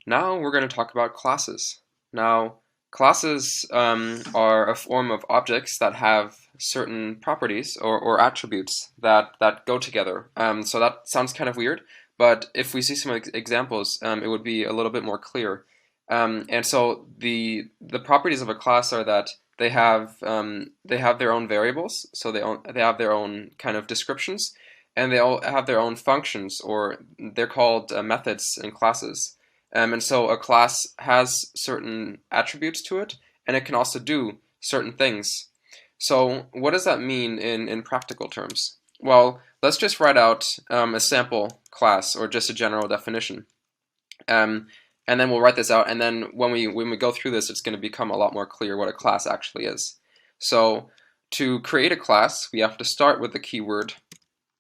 Now we're going to talk about classes. Now, classes are a form of objects that have certain properties or attributes that go together. So that sounds kind of weird, but if we see some examples, it would be a little bit more clear. And so the properties of a class are that they have their own variables, so they have their own kind of descriptions, and they all have their own functions, or they're called methods in classes. And so a class has certain attributes to it, and it can also do certain things. So what does that mean in practical terms? Well, let's just write out a sample class, or just a general definition. Um, and then we'll write this out, and then when we go through this, it's going to become a lot more clear what a class actually is. So to create a class, we have to start with the keyword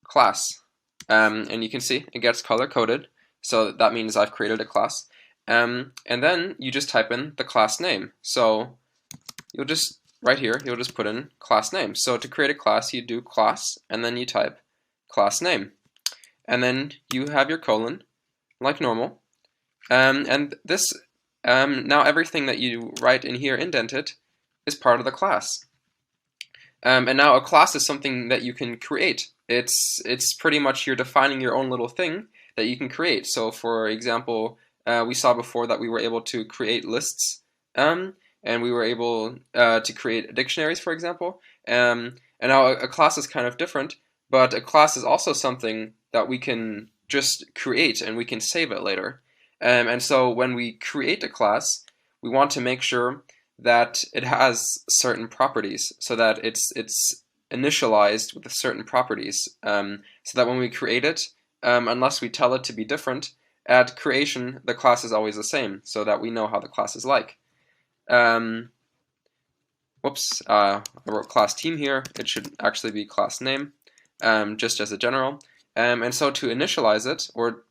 class. And you can see it gets color coded, so that means I've created a class. And then you just type in the class name. So you'll just, right here, you'll just put in class name. So to create a class, you do class, and then you type class name. And then you have your colon, like normal. And this, now everything that you write in here indented is part of the class. And now a class is something that you can create. It's pretty much you're defining your own little thing that you can create. So for example, we saw before that we were able to create lists, and we were able to create dictionaries, for example. And now a class is kind of different, but a class is also something that we can just create and we can save it later. And so when we create a class, we want to make sure that it has certain properties, so that it's initialized with certain properties, so that when we create it, unless we tell it to be different, at creation the class is always the same, so that we know how the class is like. Whoops, I wrote class team here. It should actually be class name, just as a general. And so to initialize it, or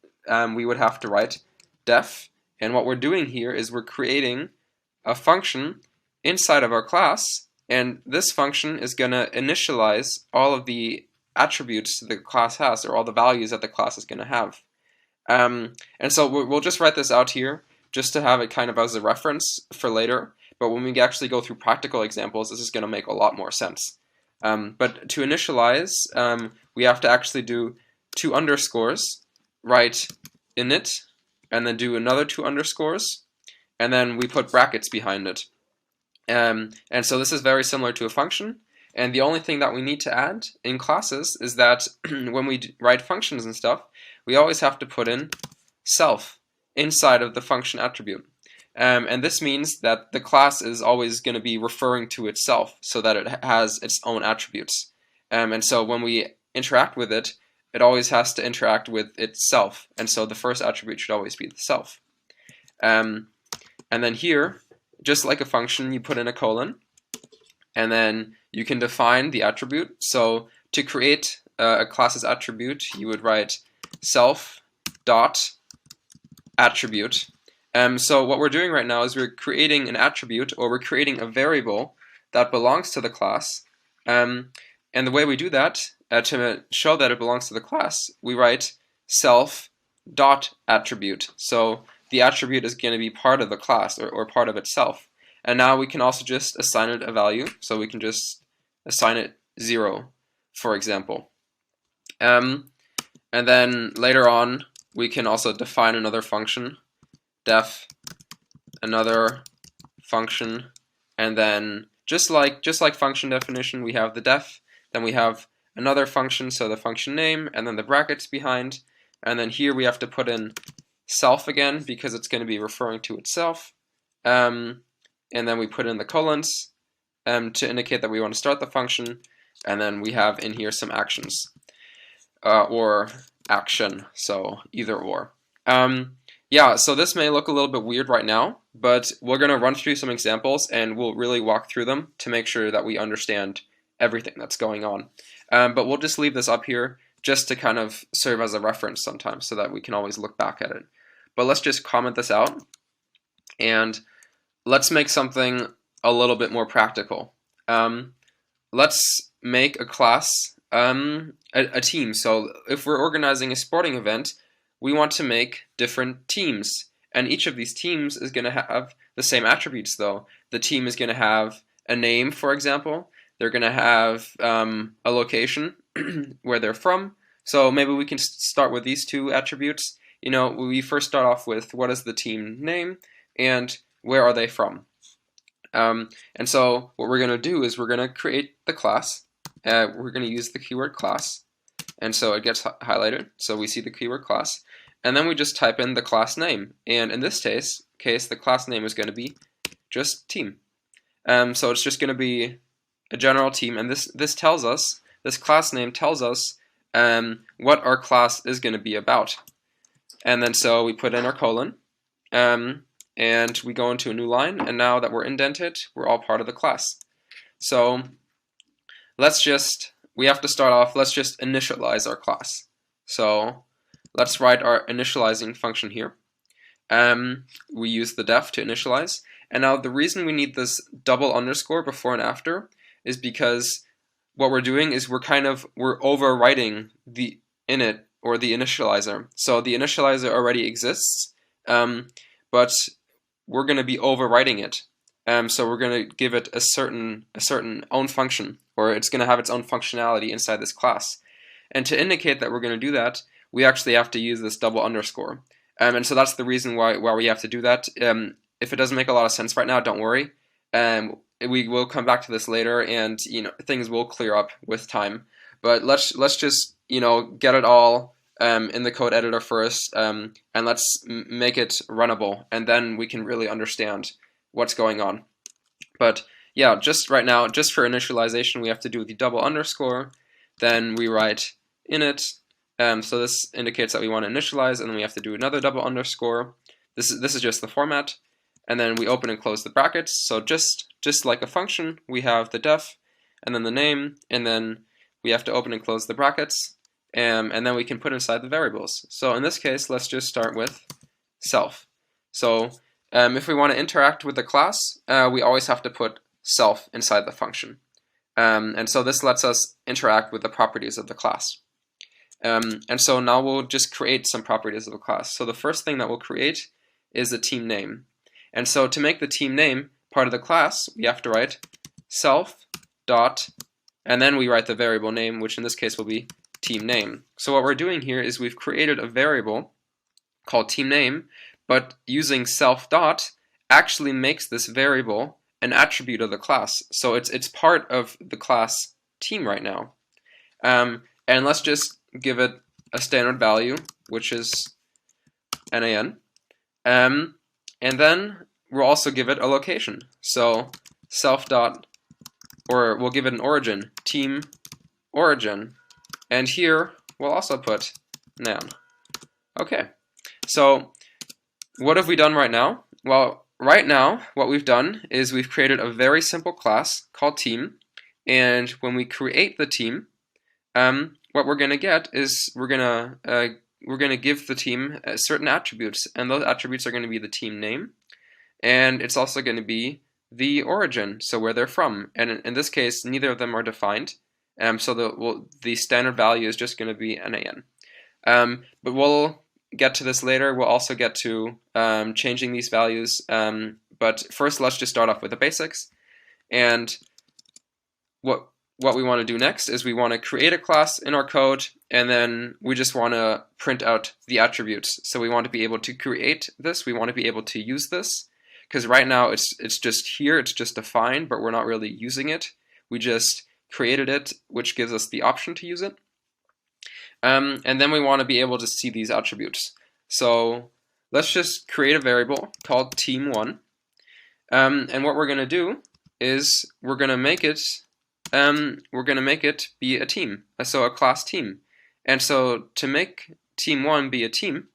we would have to write def, and what we're doing here is we're creating a function inside of our class, and this function is going to initialize all of the attributes the class has, or all the values that the class is going to have. And so we'll just write this out here just to have it kind of as a reference for later, but when we actually go through practical examples, this is going to make a lot more sense. But to initialize, we have to actually do two underscores, write init, and then do another two underscores, and then we put brackets behind it. And so this is very similar to a function, and the only thing that we need to add in classes is that when we write functions and stuff, we always have to put in self inside of the function attribute. And this means that the class is always going to be referring to itself, so that it has its own attributes. And so when we interact with it, it always has to interact with itself, and so the first attribute should always be the self. And then here, just like a function, you put in a colon, and then you can define the attribute. So to create a class's attribute, you would write self dot attribute. So what we're doing right now is we're creating an attribute, or we're creating a variable that belongs to the class. And the way we do that, to show that it belongs to the class, we write self dot attribute. So the attribute is going to be part of the class, or part of itself. And now we can also just assign it a value, so we can just assign it 0, for example. And then later on, we can also define another function, def another function, and then just like function definition, we have the def, then we have another function, so the function name, and then the brackets behind, and then here we have to put in self again because it's going to be referring to itself, and then we put in the colons to indicate that we want to start the function, and then we have in here some actions, or action, so either or. Yeah, so this may look a little bit weird right now, but we're going to run through some examples and we'll really walk through them to make sure that we understand everything that's going on. But we'll just leave this up here just to kind of serve as a reference sometimes, so that we can always look back at it. But let's just comment this out, and let's make something a little bit more practical. Let's make a class, a team. So if we're organizing a sporting event, we want to make different teams, And each of these teams is going to have the same attributes though. The team is going to have a name, for example. They're going to have a location where they're from. So maybe we can start with these two attributes. We first start off with what is the team name and where are they from. And so what we're going to do is we're going to create the class. We're going to use the keyword class. And so it gets highlighted. So we see the keyword class. And then we just type in the class name. And in this case, the class name is going to be just team. So it's just going to be a general team. And this tells us, this class name tells us what our class is going to be about. And then so we put in our colon. And we go into a new line, and now that we're indented, we're all part of the class. So we have to start off, let's just initialize our class. So let's write our initializing function here. We use the def to initialize. And now the reason we need this double underscore before and after is because what we're doing is we're overwriting the init or the initializer. So the initializer already exists, but we're going to be overwriting it. So we're going to give it a certain own function, or it's going to have its own functionality inside this class. And to indicate that we're going to do that, we actually have to use this double underscore. And so that's the reason why we have to do that. If it doesn't make a lot of sense right now, don't worry. We will come back to this later, and things will clear up with time. But let's just get it all in the code editor first, and let's make it runnable, and then we can really understand what's going on. But yeah, just right now, just for initialization, we have to do the double underscore, then we write init, so this indicates that we want to initialize, and then we have to do another double underscore. This is just the format, and then we open and close the brackets. So just like a function, we have the def, and then the name, and then we have to open and close the brackets. And then we can put inside the variables. So in this case, let's just start with self. So if we want to interact with the class, we always have to put self inside the function. And so this lets us interact with the properties of the class. And so now we'll just create some properties of the class. So the first thing that we'll create is the team name. And so to make the team name part of the class, we have to write self dot, and then we write the variable name, which in this case will be team name. So what we're doing here is we've created a variable called team name, but using self dot actually makes this variable an attribute of the class. So it's part of the class team right now. And let's just give it a standard value, which is nan. And then we'll also give it a location. So self dot, or we'll give it an origin, team origin. And here, we'll also put nan. Okay, so what have we done right now? Well, right now, what we've done is we've created a very simple class called team. And when we create the team, what we're going to get is we're going to give the team certain attributes. And those attributes are going to be the team name. And it's also going to be the origin, so where they're from. And in this case, neither of them are defined. So the standard value is just going to be nan. But we'll get to this later. We'll also get to changing these values. But first, let's just start off with the basics. And what we want to do next is we want to create a class in our code, and then we just want to print out the attributes. So we want to be able to create this. We want to be able to use this. Because right now it's just here, it's just defined, but we're not really using it. We just created it, which gives us the option to use it. And then we want to be able to see these attributes. So let's just create a variable called team1. And what we're going to do is we're going to make it be a team, so a class team. And so to make team1 be a team,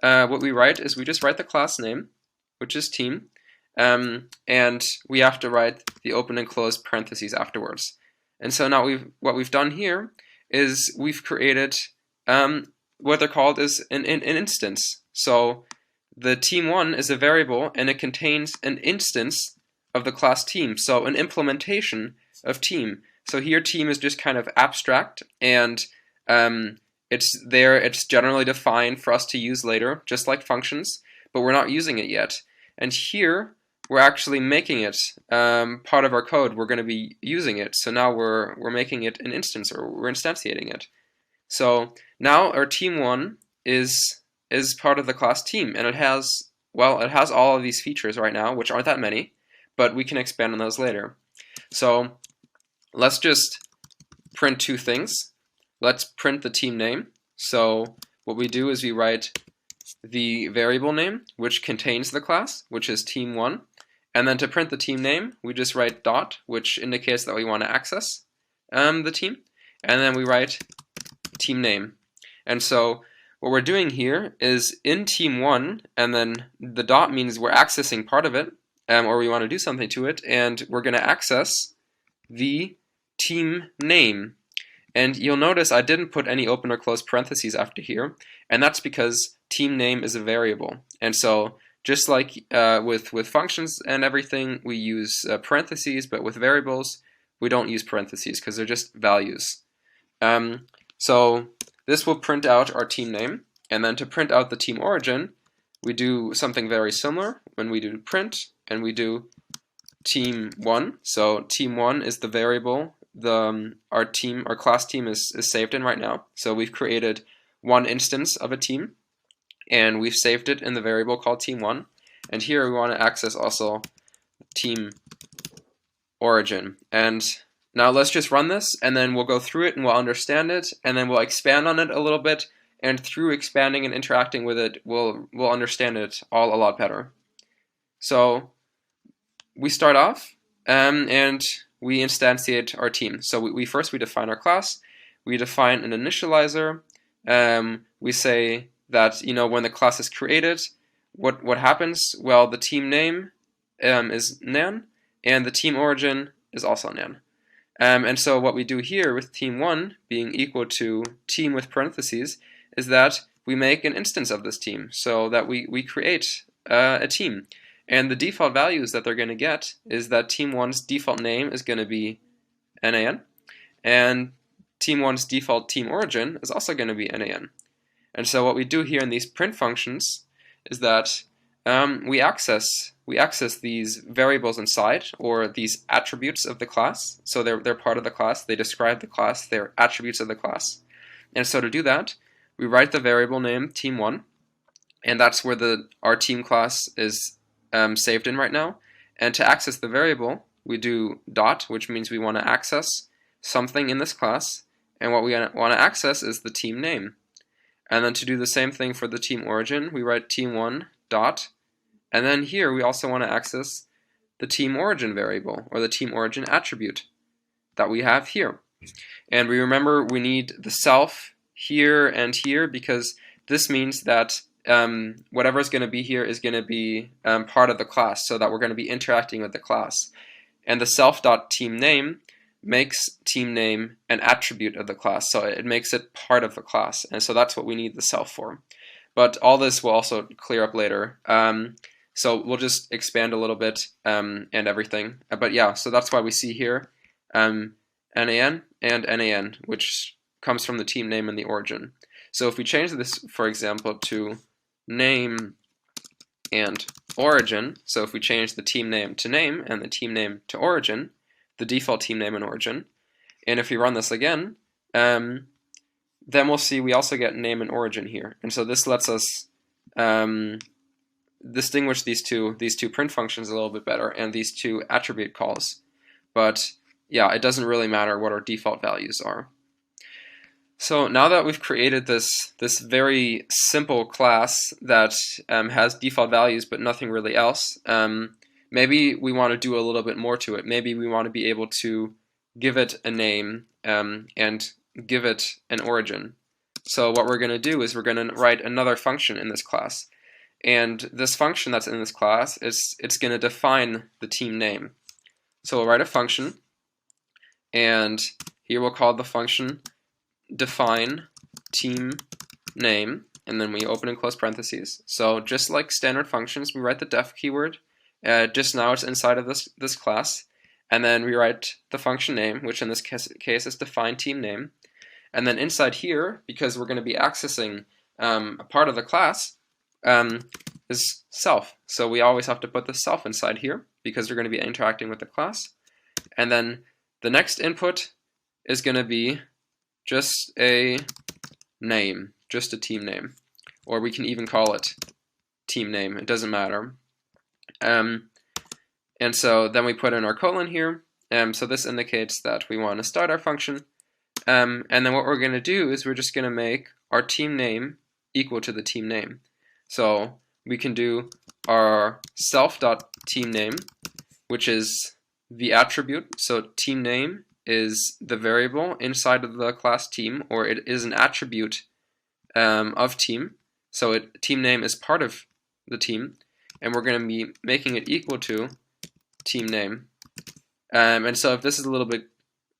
what we write is we just write the class name, which is team, and we have to write the open and close parentheses afterwards. And so now what we've done here is we've created what they're called is an instance. So the team1 is a variable, and it contains an instance of the class team, so an implementation of team. So here team is just kind of abstract, and it's generally defined for us to use later, just like functions. but we're not using it yet. And here, we're actually making it part of our code. We're going to be using it. So now we're making it an instance, or we're instantiating it. So now our team1 is part of the class team, and it has all of these features right now, which aren't that many, but we can expand on those later. So let's just print two things. Let's print the team name. So what we do is we write the variable name, which contains the class, which is team1. And then to print the team name, we just write dot, which indicates that we want to access the team. And then we write team name. And so what we're doing here is in team1, and then the dot means we're accessing part of it, or we want to do something to it, and we're going to access the team name. And you'll notice I didn't put any open or closed parentheses after here, and that's because team name is a variable. And so just like with functions and everything, we use parentheses, but with variables, we don't use parentheses because they're just values. So this will print out our team name, and then to print out the team origin, we do something very similar when we do print, and we do team1. So team1 is the variable our class team is saved in right now. So we've created one instance of a team, and we've saved it in the variable called team1. And here we want to access also team origin. And now let's just run this, and then we'll go through it and we'll understand it, and then we'll expand on it a little bit, and through expanding and interacting with it, we'll understand it all a lot better. So we start off, and we instantiate our team. So we first define our class. We define an initializer. We say that when the class is created, what happens? Well, the team name is nan, and the team origin is also nan. And so what we do here with team1 being equal to team with parentheses is that we make an instance of this team, so that we create a team. And the default values that they're going to get is that team1's default name is going to be nan, and team1's default team origin is also going to be nan. And so what we do here in these print functions is that we access these variables inside, or these attributes of the class. So they're part of the class. They describe the class. They're attributes of the class. And so to do that, we write the variable name team1, and that's where our team class is saved in right now. And to access the variable, we do dot, which means we want to access something in this class, and what we want to access is the team name. And then to do the same thing for the team origin, we write team1 dot, and then here we also want to access the team origin variable, or the team origin attribute that we have here. And we remember we need the self here and here, because this means that whatever is going to be here is going to be part of the class, so that we're going to be interacting with the class. And the self.teamName makes team name an attribute of the class, so it makes it part of the class, and so that's what we need the self for. But all this will also clear up later, so we'll just expand a little bit and everything. But yeah, so that's why we see here nan and nan, which comes from the team name and the origin. So if we change this, for example, to name and origin, so if we change the team name to name and the team name to origin, the default team name and origin, and if we run this again, then we'll see we also get name and origin here. And so this lets us distinguish these two print functions a little bit better, and these two attribute calls. But yeah, it doesn't really matter what our default values are. So now that we've created this very simple class that has default values but nothing really else, maybe we want to do a little bit more to it. Maybe we want to be able to give it a name and give it an origin. So what we're going to do is we're going to write another function in this class. And this function that's in this class, it's going to define the team name. So we'll write a function, and here we'll call the function define team name, and then we open and close parentheses. So just like standard functions, we write the def keyword. Just now it's inside of this class, and then we write the function name, which in this case is define team name. And then inside here, because we're going to be accessing a part of the class, is self. So we always have to put the self inside here because we're going to be interacting with the class. And then the next input is going to be just a name, just a team name. Or we can even call it team name, it doesn't matter. And so then we put in our colon here. So this indicates that we want to start our function. And then what we're going to do is we're just going to make our team name equal to the team name. So we can do our self.teamName, which is the attribute. So team name is the variable inside of the class team, or it is an attribute of team. So team name is part of the team, and we're going to be making it equal to team name. And so if this is a little bit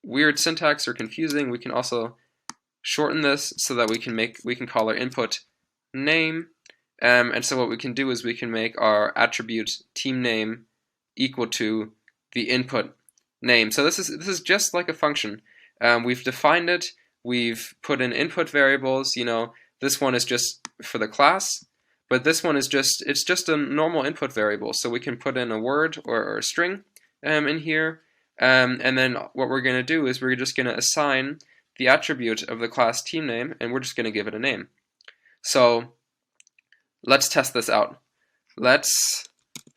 weird syntax or confusing, we can also shorten this so that we can call our input name. And so what we can do is we can make our attribute team name equal to the input name. So this is just like a function. We've defined it. We've put in input variables. You know, this one is just for the class, but this one is just a normal input variable. So we can put in a word or a string in here. And then what we're going to do is we're just going to assign the attribute of the class team name, and we're just going to give it a name. So let's test this out. Let's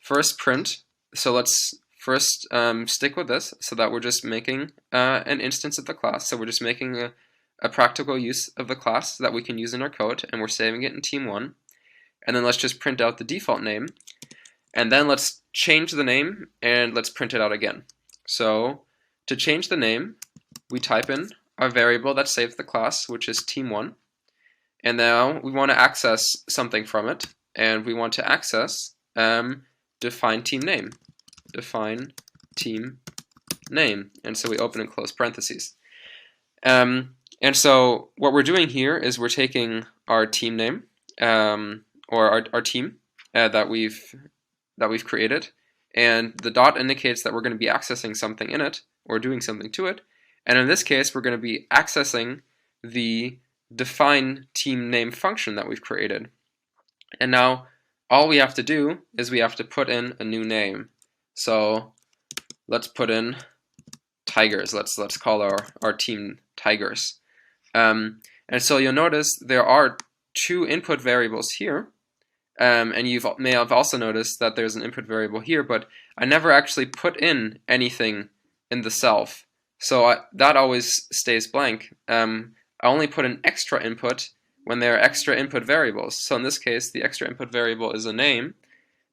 first print. So let's first stick with this so that we're just making an instance of the class. So we're just making a practical use of the class that we can use in our code, and we're saving it in team1. And then let's just print out the default name. And then let's change the name, and let's print it out again. So to change the name, we type in our variable that saves the class, which is team1. And now we want to access something from it, and we want to access define team name. Define team name. And so we open and close parentheses. And so what we're doing here is we're taking our team name, or our team that we've created, and the dot indicates that we're going to be accessing something in it, or doing something to it. And in this case, we're going to be accessing the define team name function that we've created. And now all we have to do is we have to put in a new name. So let's put in tigers. Let's call our team tigers. And so you'll notice there are two input variables here. And you may have also noticed that there's an input variable here, but I never actually put in anything in the self. So that always stays blank. I only put an extra input when there are extra input variables. So in this case, the extra input variable is a name.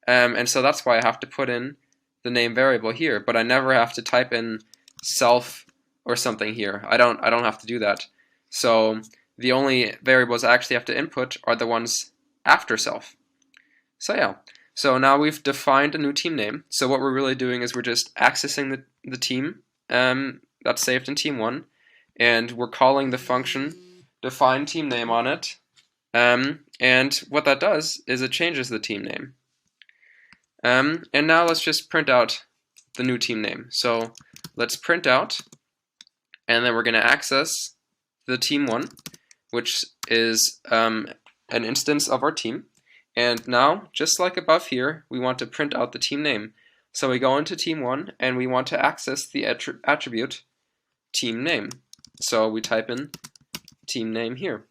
And so that's why I have to put in the name variable here, but I never have to type in self or something here. I don't have to do that. So the only variables I actually have to input are the ones after self. So yeah, so now we've defined a new team name. So what we're really doing is we're just accessing the team that's saved in team1, and we're calling the function define team name on it. And what that does is it changes the team name. And now let's just print out the new team name. So let's print out, and then we're going to access the team1, which is an instance of our team. And now, just like above here, we want to print out the team name. So we go into team1, and we want to access the attribute team name. So we type in team name here.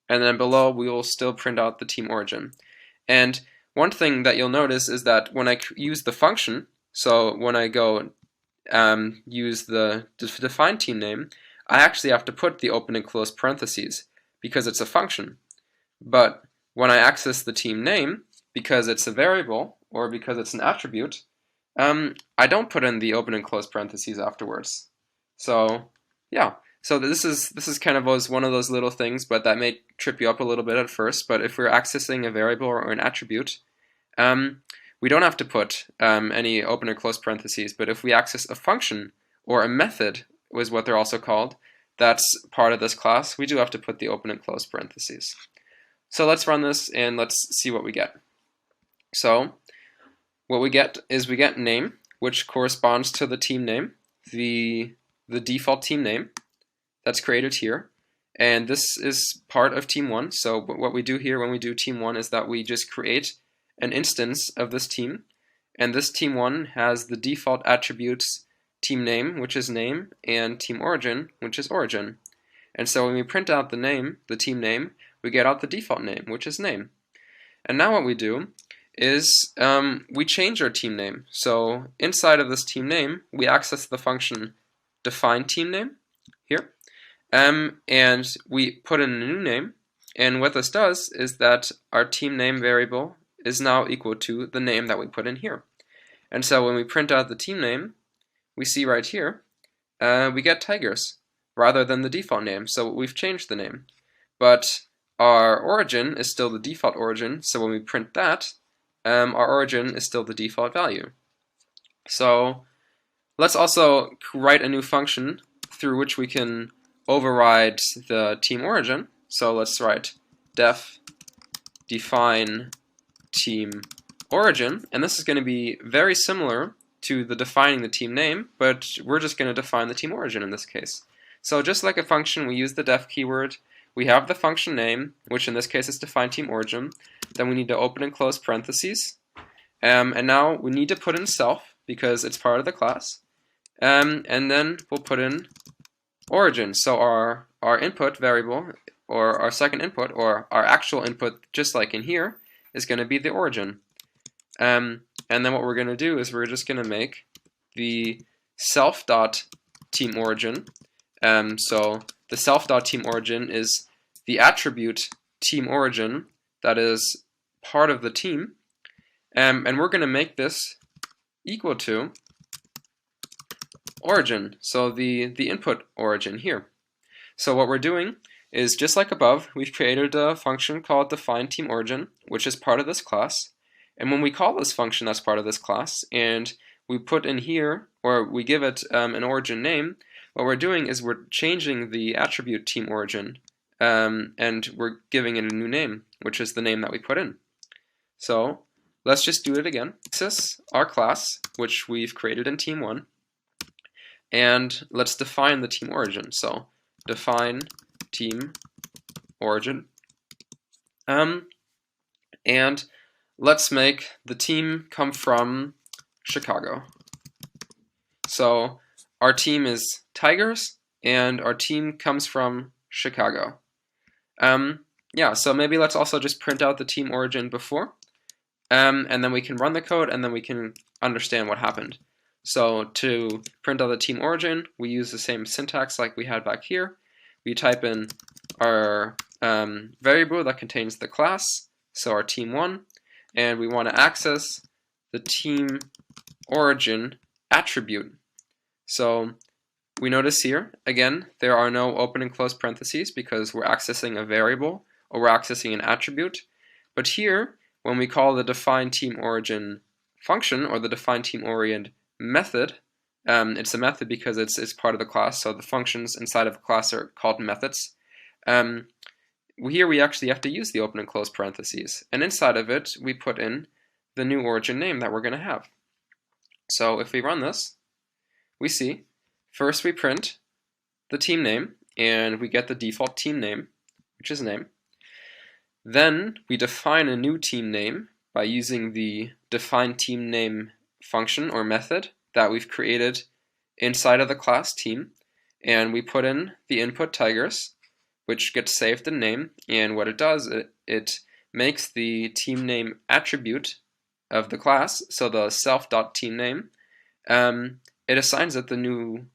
And then below, we will still print out the team origin. And one thing that you'll notice is that when I use the function, so when I go use the define team name, I actually have to put the open and close parentheses because it's a function. But when I access the team name, because it's a variable or because it's an attribute, I don't put in the open and close parentheses afterwards. So yeah, so this is kind of one of those little things, but that may trip you up a little bit at first. But if we're accessing a variable or an attribute, we don't have to put any open or close parentheses. But if we access a function or a method, is what they're also called, that's part of this class, we do have to put the open and close parentheses. So let's run this and let's see what we get. So what we get is we get name, which corresponds to the team name, the default team name that's created here. And this is part of team1. So what we do here when we do team1 is that we just create an instance of this team, and this team1 has the default attributes team name, which is name, and team origin, which is origin. And so when we print out the name, the team name, we get out the default name, which is name. And now what we do is we change our team name. So inside of this team name, we access the function define team name here, and we put in a new name. And what this does is that our team name variable is now equal to the name that we put in here. And so when we print out the team name, we see right here, we get Tigers rather than the default name. So we've changed the name. But our origin is still the default origin, so when we print that, our origin is still the default value. So let's also write a new function through which we can override the team origin. So let's write def define team origin, and this is going to be very similar to the defining the team name, but we're just going to define the team origin in this case. So just like a function, we use the def keyword. We have the function name, which in this case is define team origin. Then we need to open and close parentheses. And now we need to put in self because it's part of the class. And then we'll put in origin. So our input variable, or our second input, or our actual input, just like in here, is going to be the origin. And then what we're going to do is we're just going to make the self.teamOrigin. So the self.teamOrigin is the attribute teamOrigin that is part of the team. And we're going to make this equal to origin, so the input origin here. So what we're doing is, just like above, we've created a function called define team origin, which is part of this class. And when we call this function that's part of this class, and we put in here, or we give it an origin name, what we're doing is we're changing the attribute team origin, and we're giving it a new name, which is the name that we put in. So let's just do it again. This is our class, which we've created in team1, and let's define the team origin. So define team origin, and let's make the team come from Chicago. So our team is Tigers, and our team comes from Chicago. Yeah, so maybe let's also just print out the team origin before, and then we can run the code, and then we can understand what happened. So to print out the team origin, we use the same syntax like we had back here. We type in our variable that contains the class, so our team1, and we want to access the team origin attribute. So we notice here, again, there are no open and close parentheses because we're accessing a variable or we're accessing an attribute. But here, when we call the define team origin function or the define team origin method, it's a method because it's part of the class, so the functions inside of a class are called methods. Here we actually have to use the open and close parentheses, and inside of it we put in the new origin name that we're going to have. So if we run this, we see first we print the team name, and we get the default team name, which is name. Then we define a new team name by using the define team name function or method that we've created inside of the class team, and we put in the input Tigers, which gets saved in name, and what it does, it makes the team name attribute of the class, so the self.teamName, it assigns it a new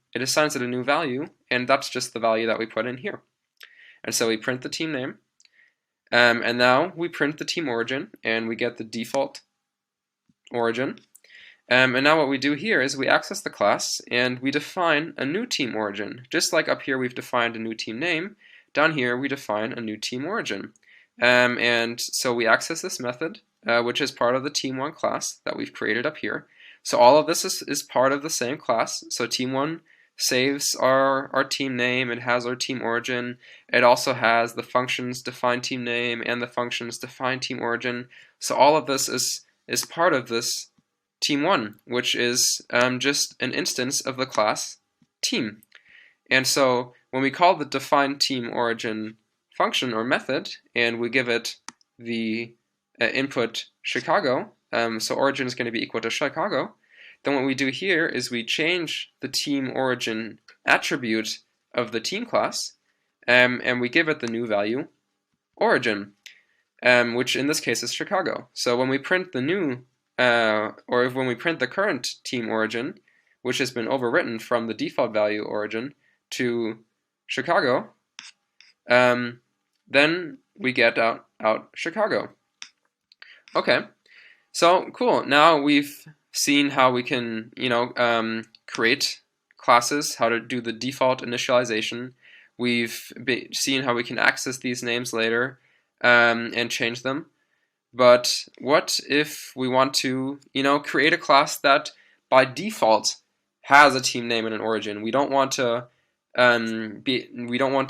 value, and that's just the value that we put in here. And so we print the team name, and now we print the team origin, and we get the default origin. And now what we do here is we access the class, and we define a new team origin. Just like up here we've defined a new team name, down here we define a new team origin. And so we access this method, which is part of the team1 class that we've created up here. So all of this is part of the same class. So team1 saves our team name, it has our team origin, it also has the functions define team name and the functions define team origin. So all of this is part of this team1, which is just an instance of the class team. And so when we call the define team origin function or method, and we give it the input Chicago, so origin is going to be equal to Chicago, then what we do here is we change the team origin attribute of the team class, and we give it the new value origin, which in this case is Chicago. So when we print the new, or when we print the current team origin, which has been overwritten from the default value origin to Chicago, then we get out Chicago. Okay, so cool. Now we've seen how we can, create classes, how to do the default initialization. We've seen how we can access these names later and change them. But what if we want to, create a class that by default has a team name and an origin? We don't want to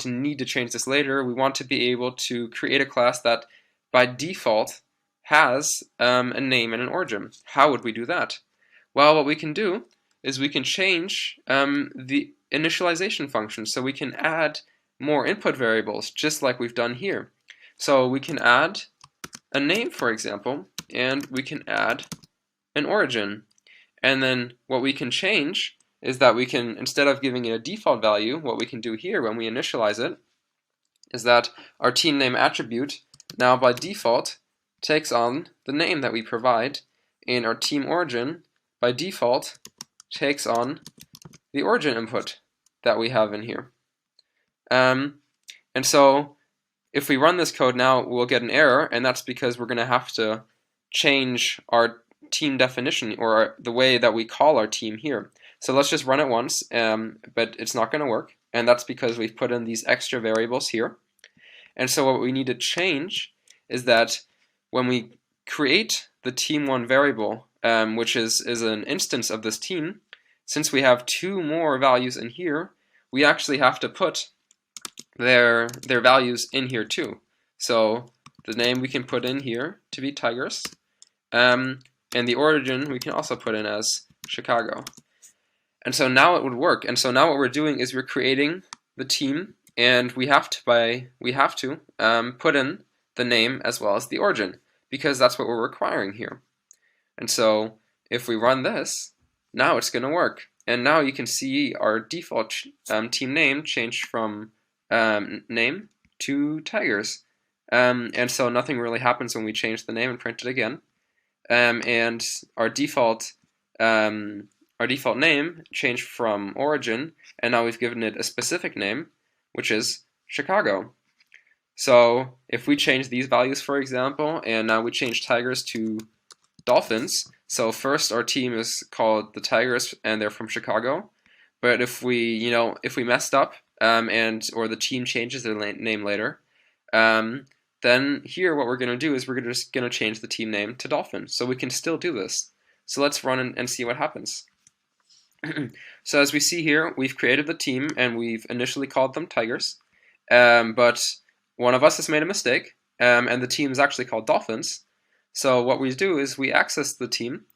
need to change this later. We want to be able to create a class that by default has a name and an origin. How would we do that? Well, what we can do is we can change the initialization function, so we can add more input variables, just like we've done here. So we can add a name, for example, and we can add an origin. And then what we can change is that we can, instead of giving it a default value, what we can do here when we initialize it is that our team name attribute now by default takes on the name that we provide, and our team origin by default takes on the origin input that we have in here. And so if we run this code now, we'll get an error, and that's because we're going to have to change our team definition, or the way that we call our team here. So let's just run it once, but it's not going to work, and that's because we've put in these extra variables here. And so what we need to change is that when we create the team1 variable, which is an instance of this team, since we have two more values in here, we actually have to put their values in here too. So the name we can put in here to be Tigers, and the origin we can also put in as Chicago. And so now it would work. And so now what we're doing is we're creating the team, and we have to put in the name as well as the origin, because that's what we're requiring here. And so if we run this, now it's going to work. And now you can see our default team name changed from name to Tigers. And so nothing really happens when we change the name and print it again. And our default name changed from origin, and now we've given it a specific name, which is Chicago. So if we change these values, for example, and now we change Tigers to Dolphins, so first our team is called the Tigers and they're from Chicago, but if we messed up or the team changes their name later, then here what we're going to do is we're just going to change the team name to Dolphin. So we can still do this. So let's run and see what happens. So as we see here, we've created the team and we've initially called them Tigers, but one of us has made a mistake, and the team is actually called Dolphins. So what we do is we access the team,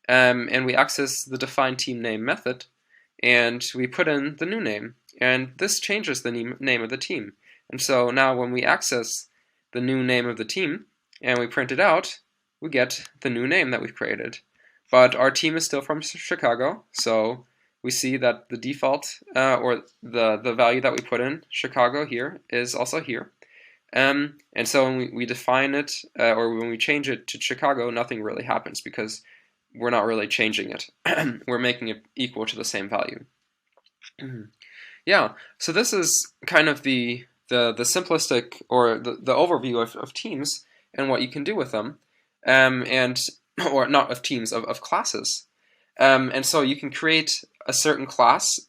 and we access the define team name method, and we put in the new name, and this changes the name of the team. And so now when we access the new name of the team and we print it out, we get the new name that we've created. But our team is still from Chicago, so we see that the default or the value that we put in, Chicago here, is also here. And so when we define it, or when we change it to Chicago, nothing really happens because we're not really changing it. We're making it equal to the same value. Yeah, so this is kind of the simplistic, or the overview of teams and what you can do with them, or not of teams, of classes. And so you can create a certain class,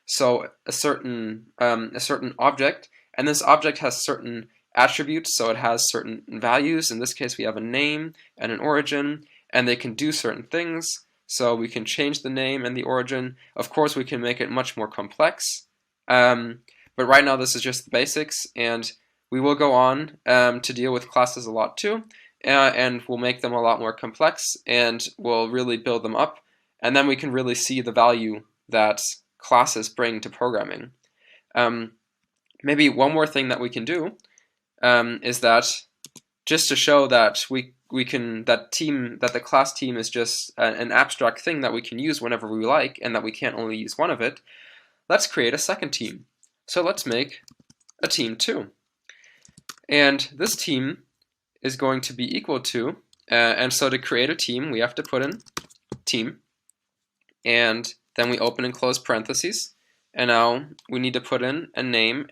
so a certain object, and this object has certain attributes, so it has certain values. In this case, we have a name and an origin, and they can do certain things. So we can change the name and the origin. Of course, we can make it much more complex, but right now this is just the basics, and we will go on to deal with classes a lot too, and we'll make them a lot more complex, and we'll really build them up, and then we can really see the value that classes bring to programming. Maybe one more thing that we can do is that just to show that we can that the class team is just an abstract thing that we can use whenever we like, and that we can't only use one of it, let's create a second team. So let's make a team 2. And this team is going to be equal to, and so to create a team, we have to put in team, and then we open and close parentheses, and now we need to put in a name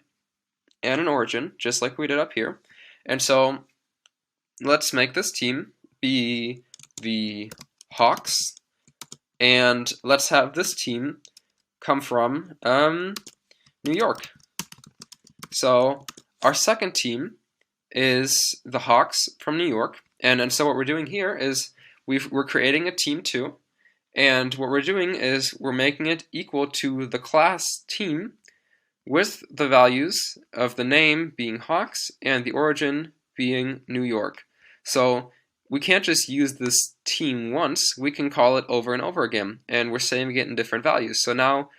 and an origin, just like we did up here. And so let's make this team be the Hawks, and let's have this team come from New York. So our second team is the Hawks from New York, and so what we're doing here is we're creating a team 2, and what we're doing is we're making it equal to the class team with the values of the name being Hawks and the origin being New York. So we can't just use this team once, we can call it over and over again, and we're saving it in different values. So now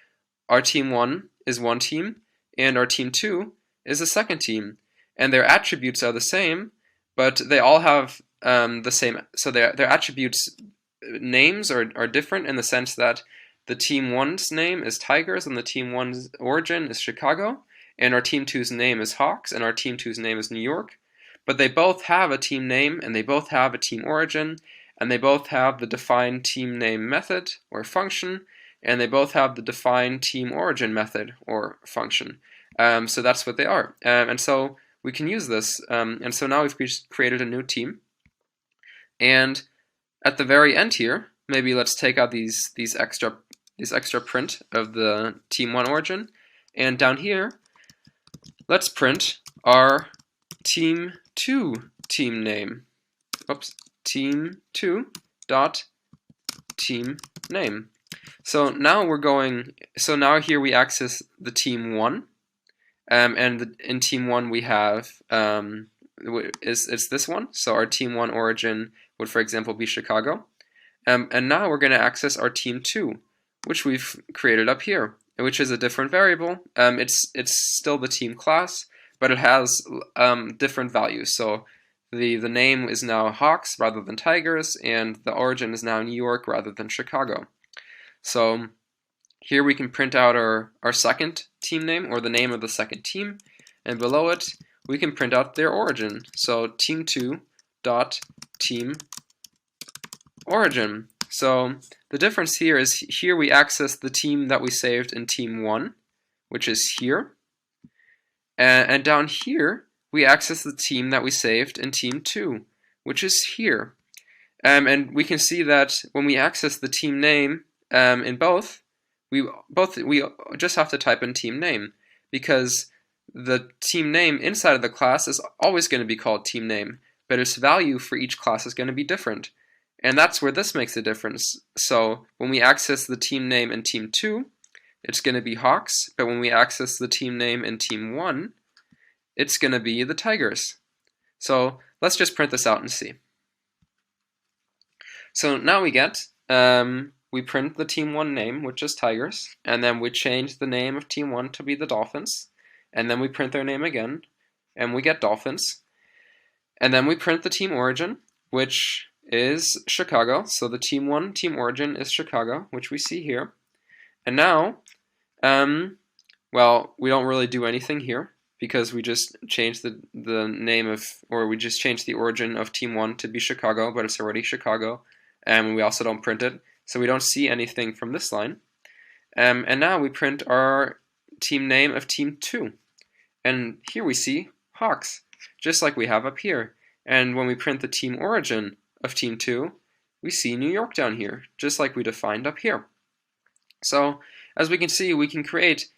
our team 1 is one team, and our team 2 is a second team, and their attributes are the same, but they all have the same, so their attributes names are different in the sense that the team 1's name is Tigers and the team 1's origin is Chicago, and our team 2's name is Hawks and our team 2's name is New York, but they both have a team name and they both have a team origin, and they both have the defined team name method or function, and they both have the defined team origin method or function. So that's what they are, and so we can use this, and so now we've created a new team. And at the very end here, maybe let's take out these extra print of the team 1 origin, and down here let's print our team 2 team name. Oops, team 2 dot team name. So now now here we access the team 1, and in team 1 we have it's this one. So our team 1 origin would, for example, be Chicago. And now we're going to access our team 2, which we've created up here, which is a different variable. It's still the team class, but it has different values. So the name is now Hawks rather than Tigers, and the origin is now New York rather than Chicago. So here we can print out our second team name, or the name of the second team, and below it we can print out their origin. So team2 dot team origin. So the difference here is here we access the team that we saved in team 1, which is here, and down here we access the team that we saved in team 2, which is here. And we can see that when we access the team name in both, we just have to type in team name, because the team name inside of the class is always going to be called team name, but its value for each class is going to be different. And that's where this makes a difference. So when we access the team name in team 2, it's going to be Hawks, but when we access the team name in team 1, it's going to be the Tigers. So let's just print this out and see. So now we get, we print the team 1 name, which is Tigers, and then we change the name of team 1 to be the Dolphins, and then we print their name again, and we get Dolphins. And then we print the team origin, which is Chicago. So the team 1 team origin is Chicago, which we see here. And now, well, we don't really do anything here because we just changed the name of, or we just changed the origin of team 1 to be Chicago, but it's already Chicago, and we also don't print it, so we don't see anything from this line. And now we print our team name of team 2, and here we see Hawks, just like we have up here. And when we print the team origin of team 2, we see New York down here, just like we defined up here. So as we can see, we can create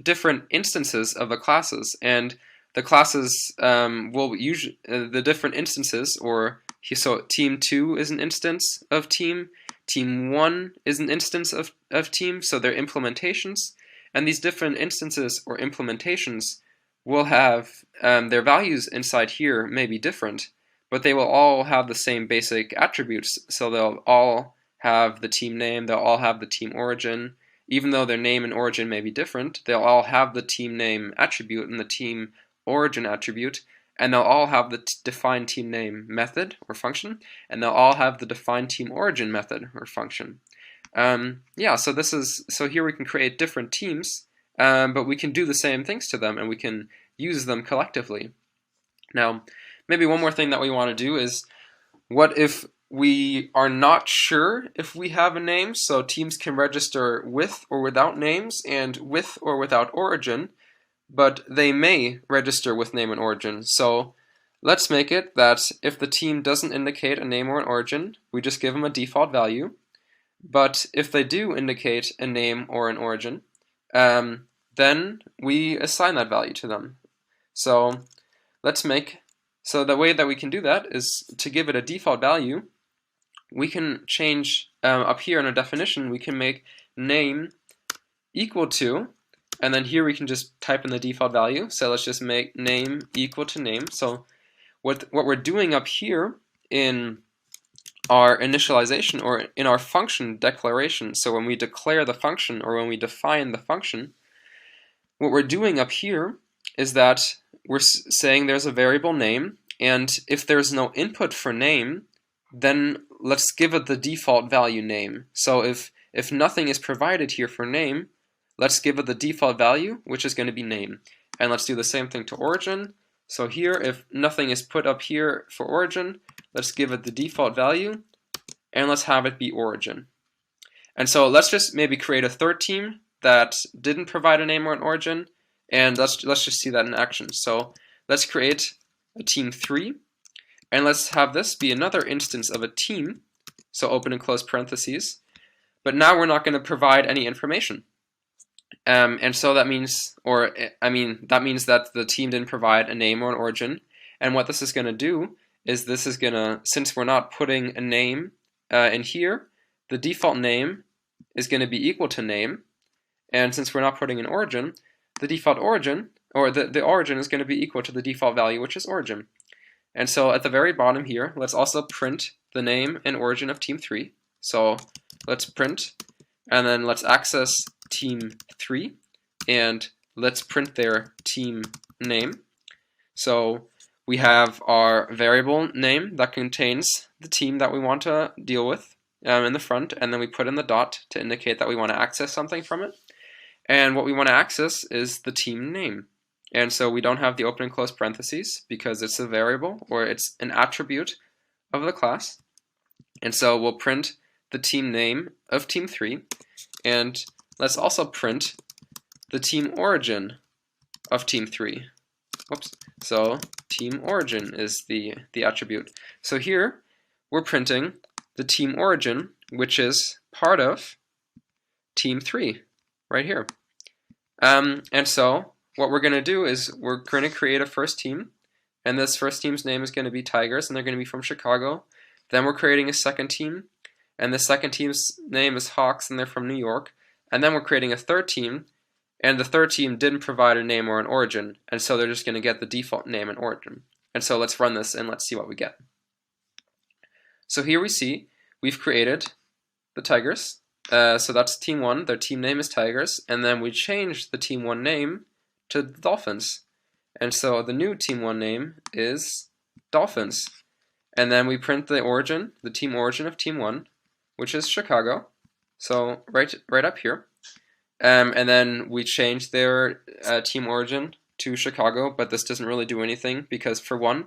different instances of the classes, and the classes will usually the different instances, or so team 2 is an instance of team 1 is an instance of team, so they're implementations, and these different instances or implementations will have their values inside here may be different, but they will all have the same basic attributes. So they'll all have the team name, they'll all have the team origin. Even though their name and origin may be different, they'll all have the team name attribute and the team origin attribute, and they'll all have the define team name method or function, and they'll all have the define team origin method or function. Yeah, so here we can create different teams, but we can do the same things to them, and we can use them collectively. Now, maybe one more thing that we want to do is, what if we are not sure if we have a name? So teams can register with or without names and with or without origin, but they may register with name and origin. So let's make it that if the team doesn't indicate a name or an origin, we just give them a default value. But if they do indicate a name or an origin, then we assign that value to them. So so the way that we can do that is to give it a default value. We can change up here in our definition, we can make name equal to, and then here we can just type in the default value. So let's just make name equal to name. So what we're doing up here in our initialization, or in our function declaration, so when we declare the function or when we define the function, what we're doing up here is that we're saying there's a variable name, and if there's no input for name, then let's give it the default value name. So if nothing is provided here for name, let's give it the default value, which is going to be name. And let's do the same thing to origin. So here, if nothing is put up here for origin, let's give it the default value, and let's have it be origin. And so let's just maybe create a third team that didn't provide a name or an origin, and let's just see that in action. So let's create a team 3, and let's have this be another instance of a team, so open and close parentheses, but now we're not going to provide any information. And so that means, that means that the team didn't provide a name or an origin, and what this is going to do is this is going to, since we're not putting a name in here, the default name is going to be equal to name, and since we're not putting an origin, the default origin, or the origin is going to be equal to the default value, which is origin. And so at the very bottom here, let's also print the name and origin of team 3. So let's print, and then let's access team 3, and let's print their team name. So we have our variable name that contains the team that we want to deal with in the front, and then we put in the dot to indicate that we want to access something from it. And what we want to access is the team name. And so we don't have the open and close parentheses because it's a variable, or it's an attribute of the class. And so we'll print the team name of team 3, and let's also print the team origin of team 3. Whoops. So team origin is the attribute. So here we're printing the team origin, which is part of team 3 right here. And so what we're going to do is we're going to create a first team, and this first team's name is going to be Tigers, and they're going to be from Chicago. Then we're creating a second team, and the second team's name is Hawks, and they're from New York. And then we're creating a third team, and the third team didn't provide a name or an origin, and so they're just going to get the default name and origin. And so let's run this and let's see what we get. So here we see we've created the Tigers. So that's team 1, their team name is Tigers, and then we changed the team 1 name to the Dolphins. And so the new team 1 name is Dolphins. And then we print the origin, the team origin of team 1, which is Chicago. So right up here. And then we change their team origin to Chicago, but this doesn't really do anything because, for one,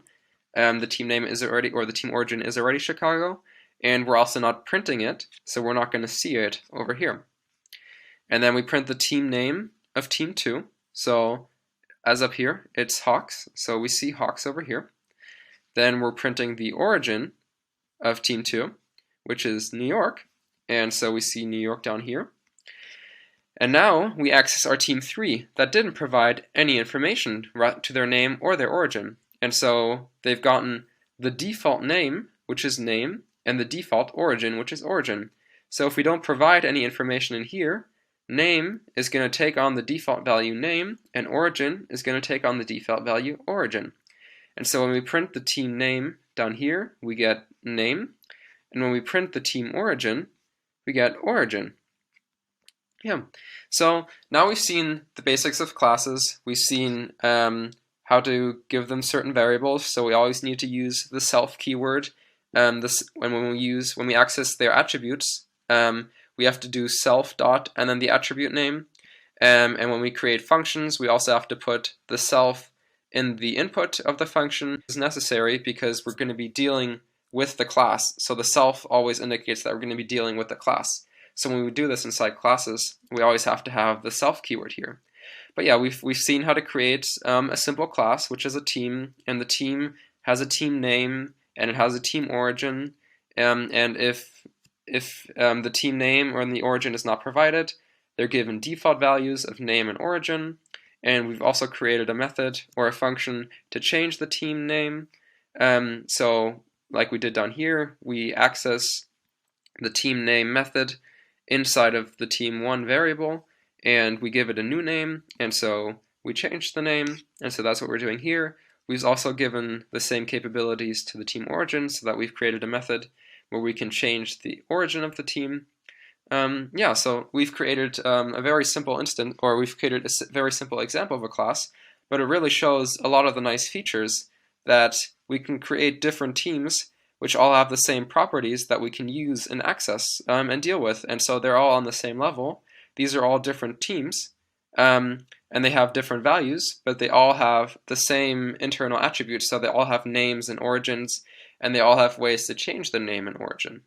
the team name is already, or the team origin is already Chicago, and we're also not printing it, so we're not going to see it over here. And then we print the team name of team 2. So as up here, it's Hawks, so we see Hawks over here. Then we're printing the origin of team 2, which is New York, and so we see New York down here. And now we access our team 3 that didn't provide any information to their name or their origin. And so they've gotten the default name, which is name, and the default origin, which is origin. So if we don't provide any information in here, name is going to take on the default value name, and origin is going to take on the default value origin. And so when we print the team name down here, we get name, and when we print the team origin, we get origin. Yeah, so now we've seen the basics of classes. We've seen how to give them certain variables. So we always need to use the self keyword. When we access their attributes, we have to do self dot and then the attribute name. And when we create functions, we also have to put the self in the input of the function. Is necessary because we're going to be dealing with the class. So the self always indicates that we're going to be dealing with the class. So when we do this inside classes, we always have to have the self keyword here. But yeah, we've seen how to create a simple class, which is a team, and the team has a team name and it has a team origin. And if the team name or the origin is not provided, they're given default values of name and origin. And we've also created a method or a function to change the team name. So like we did down here, we access the team name method inside of the team1 variable, and we give it a new name, and so we change the name, and so that's what we're doing here. We've also given the same capabilities to the team origin, so that we've created a method where we can change the origin of the team. Yeah, so we've created a very simple instance, or we've created a very simple example of a class, but it really shows a lot of the nice features that we can create different teams which all have the same properties that we can use and access and deal with, and so they're all on the same level. These are all different teams, and they have different values, but they all have the same internal attributes, so they all have names and origins, and they all have ways to change the name and origin.